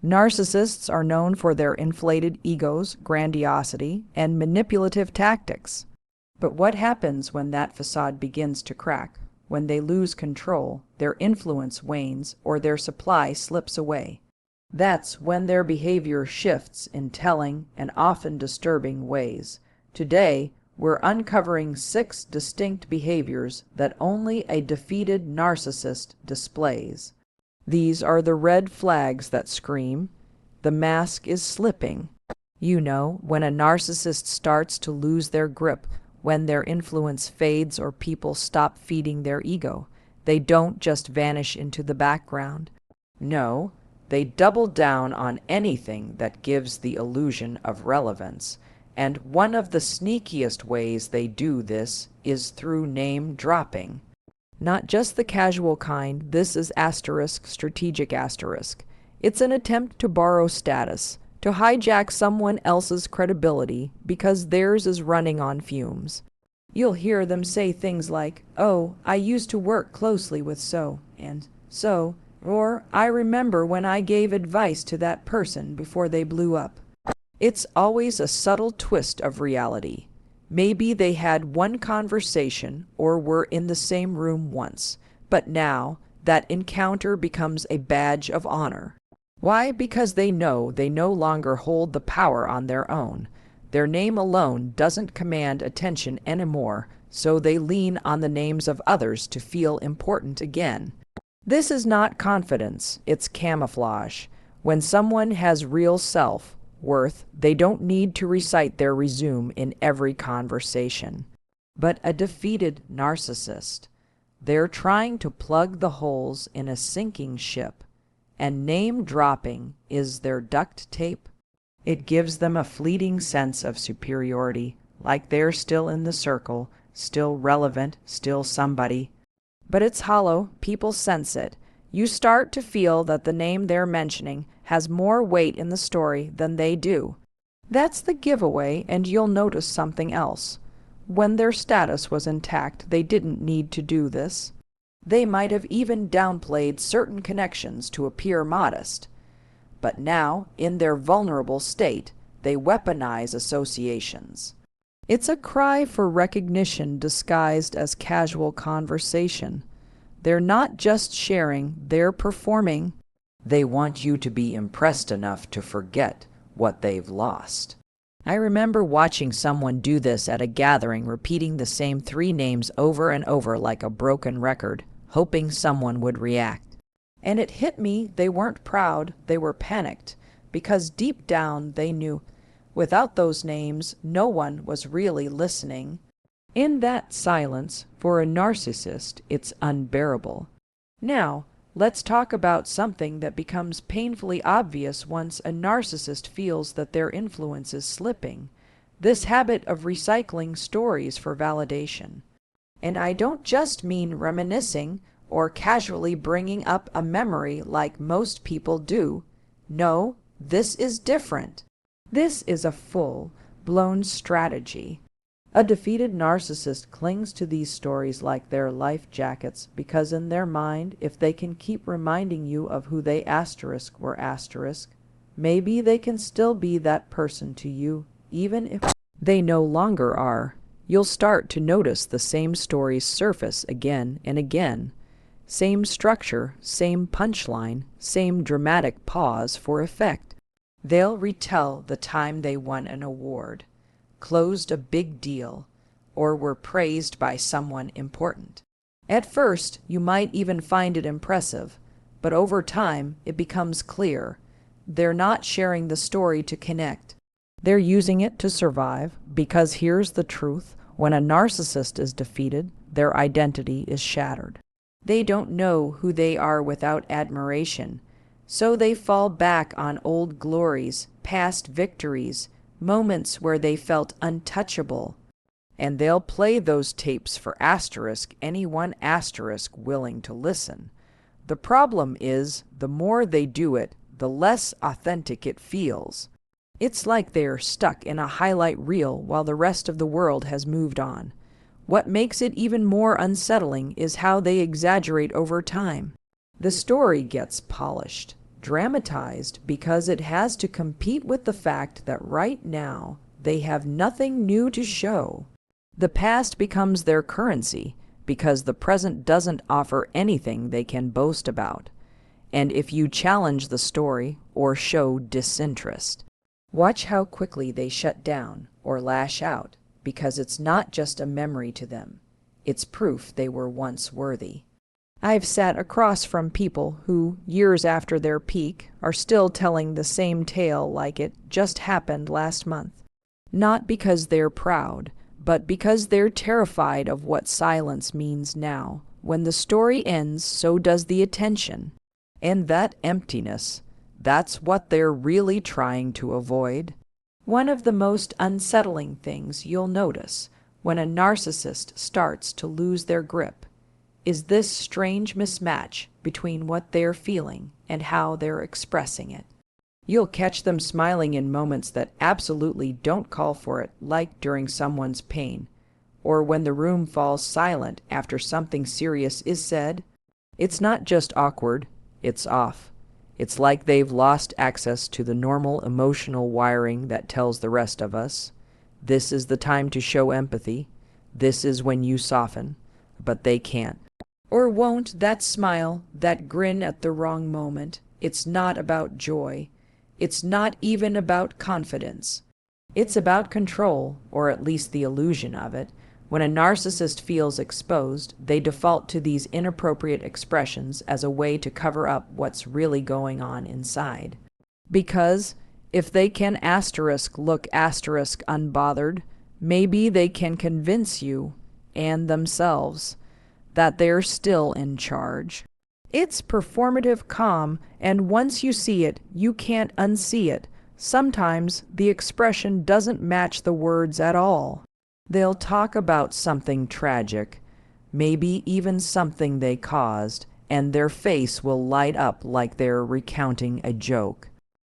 Narcissists are known for their inflated egos, grandiosity, and manipulative tactics. But what happens when that facade begins to crack? When they lose control, their influence wanes, or their supply slips away. That's when their behavior shifts in telling and often disturbing ways. Today, we're uncovering 6 distinct behaviors that only a defeated narcissist displays. These are the red flags that scream, "The mask is slipping." You know, when a narcissist starts to lose their grip, when their influence fades or people stop feeding their ego. They don't just vanish into the background. No, they double down on anything that gives the illusion of relevance. And one of the sneakiest ways they do this is through name dropping. Not just the casual kind, this is strategic asterisk. It's an attempt to borrow status, to hijack someone else's credibility because theirs is running on fumes. You'll hear them say things like, "Oh, I used to work closely with so and so," or "I remember when I gave advice to that person before they blew up." It's always a subtle twist of reality. Maybe they had one conversation or were in the same room once, but now that encounter becomes a badge of honor. Why? Because they know they no longer hold the power on their own. Their name alone doesn't command attention anymore, so they lean on the names of others to feel important again. This is not confidence, it's camouflage. When someone has real self-worth, they don't need to recite their resume in every conversation. But a defeated narcissist, they're trying to plug the holes in a sinking ship, and name dropping is their duct tape. It gives them a fleeting sense of superiority, like they're still in the circle, still relevant, still somebody. But it's hollow, people sense it. You start to feel that the name they're mentioning has more weight in the story than they do. That's the giveaway, and you'll notice something else. When their status was intact, they didn't need to do this. They might have even downplayed certain connections to appear modest. But now, in their vulnerable state, they weaponize associations. It's a cry for recognition disguised as casual conversation. They're not just sharing, they're performing. They want you to be impressed enough to forget what they've lost. I remember watching someone do this at a gathering, repeating the same 3 names over and over like a broken record, hoping someone would react. And it hit me, they weren't proud, they were panicked, because deep down they knew, without those names, no one was really listening. In that silence, for a narcissist, it's unbearable. Now, let's talk about something that becomes painfully obvious once a narcissist feels that their influence is slipping. This habit of recycling stories for validation. And I don't just mean reminiscing or casually bringing up a memory like most people do. No, this is different. This is a full-blown strategy. A defeated narcissist clings to these stories like their life jackets because in their mind, if they can keep reminding you of who they were, maybe they can still be that person to you, even if they no longer are. You'll start to notice the same stories surface again and again. Same structure, same punchline, same dramatic pause for effect. They'll retell the time they won an award, closed a big deal, or were praised by someone important. At first, you might even find it impressive, but over time, it becomes clear. They're not sharing the story to connect. They're using it to survive, because here's the truth. When a narcissist is defeated, their identity is shattered. They don't know who they are without admiration, so they fall back on old glories, past victories, moments where they felt untouchable. And they'll play those tapes for anyone willing to listen. The problem is, the more they do it, the less authentic it feels. It's like they're stuck in a highlight reel while the rest of the world has moved on. What makes it even more unsettling is how they exaggerate over time. The story gets polished, dramatized because it has to compete with the fact that right now they have nothing new to show. The past becomes their currency because the present doesn't offer anything they can boast about. And if you challenge the story or show disinterest, watch how quickly they shut down or lash out, because it's not just a memory to them. It's proof they were once worthy. I've sat across from people who, years after their peak, are still telling the same tale like it just happened last month. Not because they're proud, but because they're terrified of what silence means now. When the story ends, so does the attention. And that emptiness, that's what they're really trying to avoid. One of the most unsettling things you'll notice when a narcissist starts to lose their grip is this strange mismatch between what they're feeling and how they're expressing it. You'll catch them smiling in moments that absolutely don't call for it, like during someone's pain, or when the room falls silent after something serious is said. It's not just awkward, it's off. It's like they've lost access to the normal emotional wiring that tells the rest of us, this is the time to show empathy, this is when you soften, but they can't. Or won't. That smile, that grin at the wrong moment. It's not about joy. It's not even about confidence. It's about control, or at least the illusion of it. When a narcissist feels exposed, they default to these inappropriate expressions as a way to cover up what's really going on inside. Because if they can look unbothered, maybe they can convince you, and themselves, that they're still in charge. It's performative calm, and once you see it, you can't unsee it. Sometimes the expression doesn't match the words at all. They'll talk about something tragic, maybe even something they caused, and their face will light up like they're recounting a joke.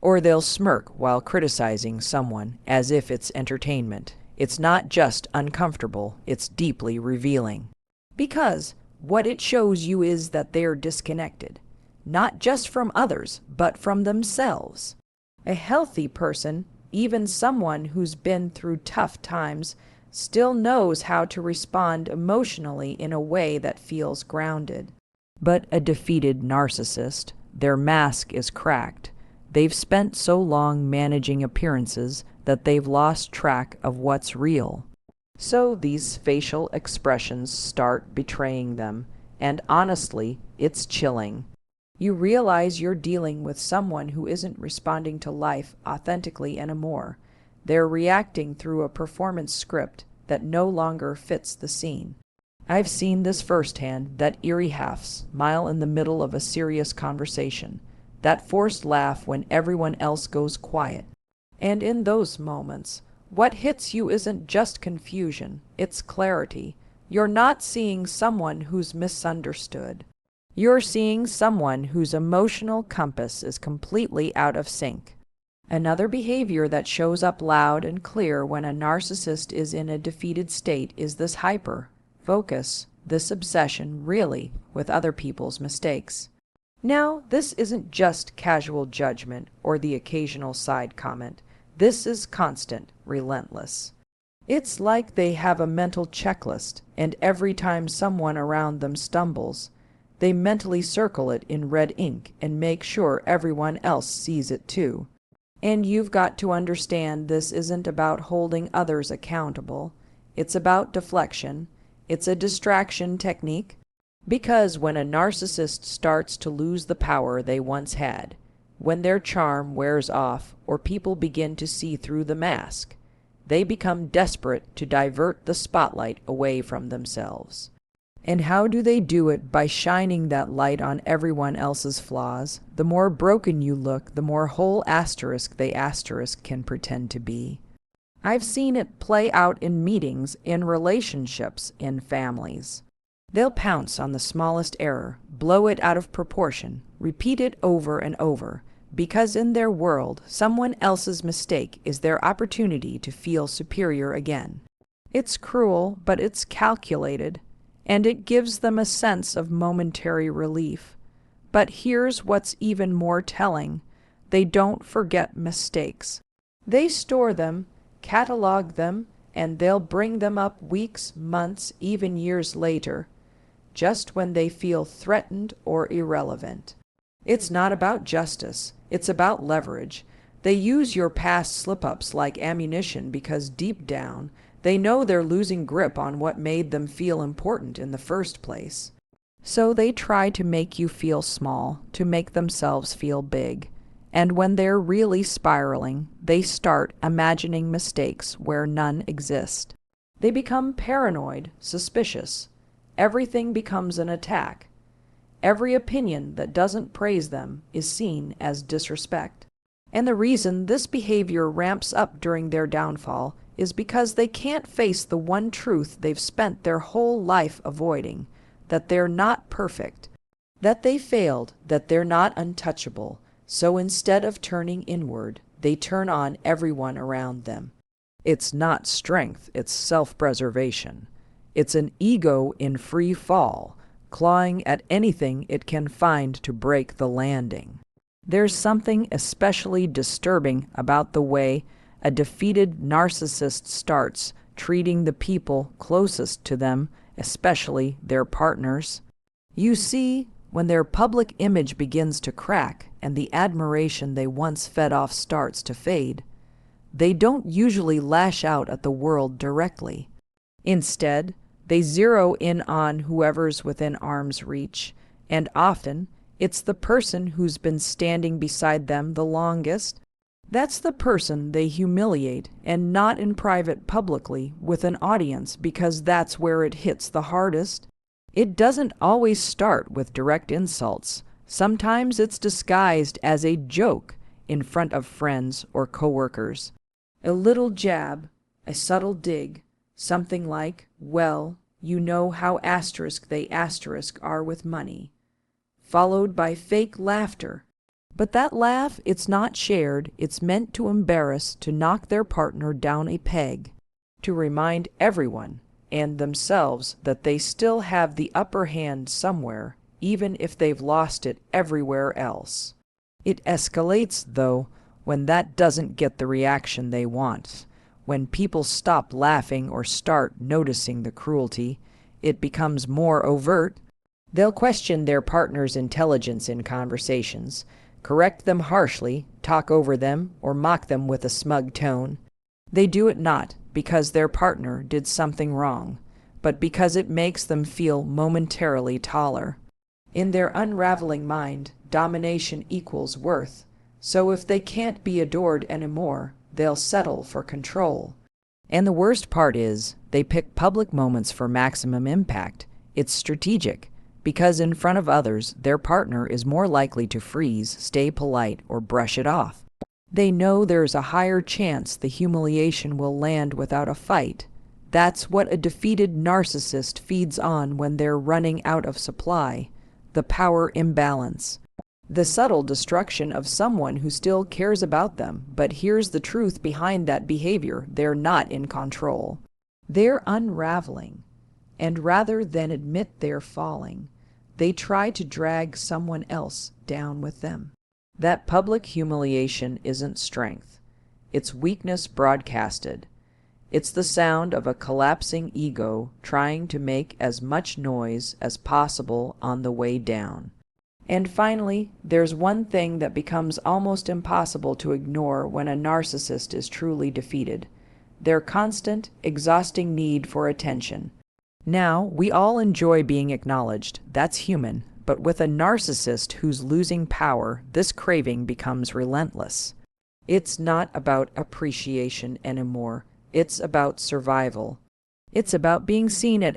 Or they'll smirk while criticizing someone as if it's entertainment. It's not just uncomfortable, it's deeply revealing. Because what it shows you is that they're disconnected, not just from others, but from themselves. A healthy person, even someone who's been through tough times, still knows how to respond emotionally in a way that feels grounded. But a defeated narcissist, their mask is cracked. They've spent so long managing appearances that they've lost track of what's real. So these facial expressions start betraying them, and honestly, it's chilling. You realize you're dealing with someone who isn't responding to life authentically anymore. They're reacting through a performance script that no longer fits the scene. I've seen this firsthand, that eerie half-smile in the middle of a serious conversation, that forced laugh when everyone else goes quiet. And in those moments, what hits you isn't just confusion, it's clarity. You're not seeing someone who's misunderstood. You're seeing someone whose emotional compass is completely out of sync. Another behavior that shows up loud and clear when a narcissist is in a defeated state is this hyper-focus, this obsession, really, with other people's mistakes. Now, this isn't just casual judgment or the occasional side comment. This is constant, relentless. It's like they have a mental checklist, and every time someone around them stumbles, they mentally circle it in red ink and make sure everyone else sees it too. And you've got to understand this isn't about holding others accountable. It's about deflection. It's a distraction technique. Because when a narcissist starts to lose the power they once had, when their charm wears off or people begin to see through the mask, they become desperate to divert the spotlight away from themselves. And how do they do it? By shining that light on everyone else's flaws. The more broken you look, the more whole they can pretend to be. I've seen it play out in meetings, in relationships, in families. They'll pounce on the smallest error, blow it out of proportion, repeat it over and over, because in their world, someone else's mistake is their opportunity to feel superior again. It's cruel, but it's calculated, and it gives them a sense of momentary relief. But here's what's even more telling. They don't forget mistakes. They store them, catalog them, and they'll bring them up weeks, months, even years later, just when they feel threatened or irrelevant. It's not about justice, it's about leverage. They use your past slip-ups like ammunition because deep down, they know they're losing grip on what made them feel important in the first place. So they try to make you feel small, to make themselves feel big. And when they're really spiraling, they start imagining mistakes where none exist. They become paranoid, suspicious. Everything becomes an attack. Every opinion that doesn't praise them is seen as disrespect. And the reason this behavior ramps up during their downfall is because they can't face the one truth they've spent their whole life avoiding, that they're not perfect, that they failed, that they're not untouchable. So instead of turning inward, they turn on everyone around them. It's not strength, it's self-preservation. It's an ego in free fall, clawing at anything it can find to break the landing. There's something especially disturbing about the way a defeated narcissist starts treating the people closest to them, especially their partners. You see, when their public image begins to crack and the admiration they once fed off starts to fade, they don't usually lash out at the world directly. Instead, they zero in on whoever's within arm's reach, and often it's the person who's been standing beside them the longest. That's the person they humiliate, and not in private publicly with an audience, because that's where it hits the hardest. It doesn't always start with direct insults. Sometimes it's disguised as a joke in front of friends or coworkers. A little jab, a subtle dig, something like, well, you know how asterisk they asterisk are with money, followed by fake laughter. But that laugh, it's not shared, it's meant to embarrass, to knock their partner down a peg, to remind everyone and themselves that they still have the upper hand somewhere, even if they've lost it everywhere else. It escalates, though, when that doesn't get the reaction they want. When people stop laughing or start noticing the cruelty, it becomes more overt. They'll question their partner's intelligence in conversations, correct them harshly, talk over them, or mock them with a smug tone. They do it not because their partner did something wrong, but because it makes them feel momentarily taller. In their unraveling mind, domination equals worth, so if they can't be adored anymore, they'll settle for control. And the worst part is, they pick public moments for maximum impact. It's strategic, because in front of others, their partner is more likely to freeze, stay polite, or brush it off. They know there's a higher chance the humiliation will land without a fight. That's what a defeated narcissist feeds on when they're running out of supply. The power imbalance. The subtle destruction of someone who still cares about them, but here's the truth behind that behavior: they're not in control. They're unraveling, and rather than admit they're falling, they try to drag someone else down with them. That public humiliation isn't strength. It's weakness broadcasted. It's the sound of a collapsing ego trying to make as much noise as possible on the way down. And finally, there's one thing that becomes almost impossible to ignore when a narcissist is truly defeated: their constant, exhausting need for attention. Now, we all enjoy being acknowledged. That's human. But with a narcissist who's losing power, this craving becomes relentless. It's not about appreciation anymore. It's about survival. It's about being seen at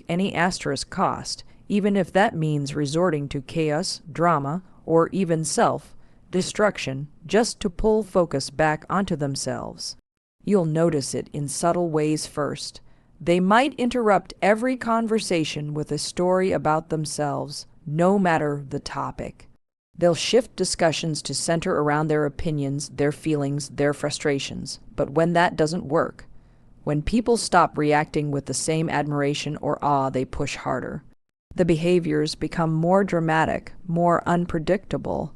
any asterisk cost, even if that means resorting to chaos, drama, or even self-destruction, just to pull focus back onto themselves. You'll notice it in subtle ways first. They might interrupt every conversation with a story about themselves, no matter the topic. They'll shift discussions to center around their opinions, their feelings, their frustrations. But when that doesn't work, when people stop reacting with the same admiration or awe, they push harder. The behaviors become more dramatic, more unpredictable.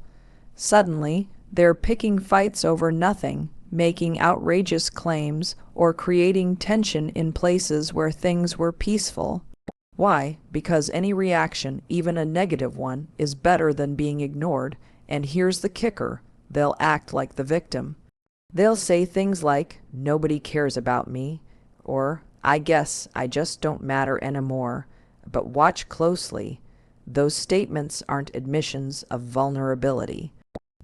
Suddenly, they're picking fights over nothing, making outrageous claims, or creating tension in places where things were peaceful. Why? Because any reaction, even a negative one, is better than being ignored, and here's the kicker: they'll act like the victim. They'll say things like, "Nobody cares about me," or "I guess I just don't matter anymore." But watch closely. Those statements aren't admissions of vulnerability.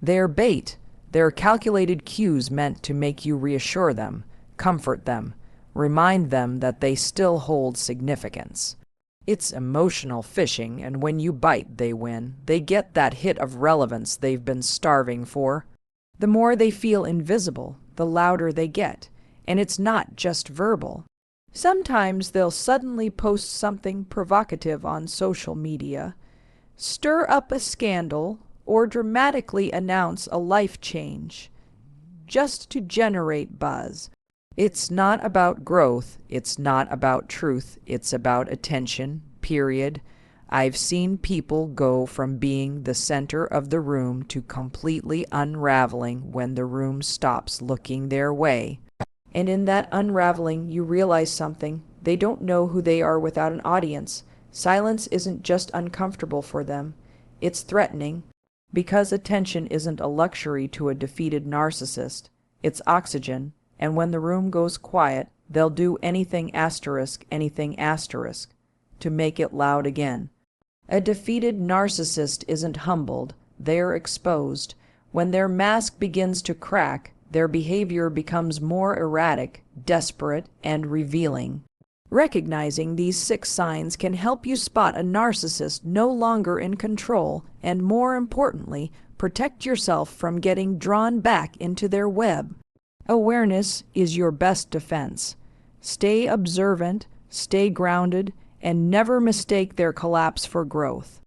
They're bait. They're calculated cues meant to make you reassure them, comfort them, remind them that they still hold significance. It's emotional fishing, and when you bite, they win. They get that hit of relevance they've been starving for. The more they feel invisible, the louder they get. And it's not just verbal. Sometimes they'll suddenly post something provocative on social media, stir up a scandal, or dramatically announce a life change, just to generate buzz. It's not about growth, it's not about truth, it's about attention, period. I've seen people go from being the center of the room to completely unraveling when the room stops looking their way. And in that unraveling, you realize something. They don't know who they are without an audience. Silence isn't just uncomfortable for them. It's threatening. Because attention isn't a luxury to a defeated narcissist. It's oxygen. And when the room goes quiet, they'll do anything asterisk to make it loud again. A defeated narcissist isn't humbled. They're exposed. When their mask begins to crack, their behavior becomes more erratic, desperate, and revealing. Recognizing these 6 signs can help you spot a narcissist no longer in control and, more importantly, protect yourself from getting drawn back into their web. Awareness is your best defense. Stay observant, stay grounded, and never mistake their collapse for growth.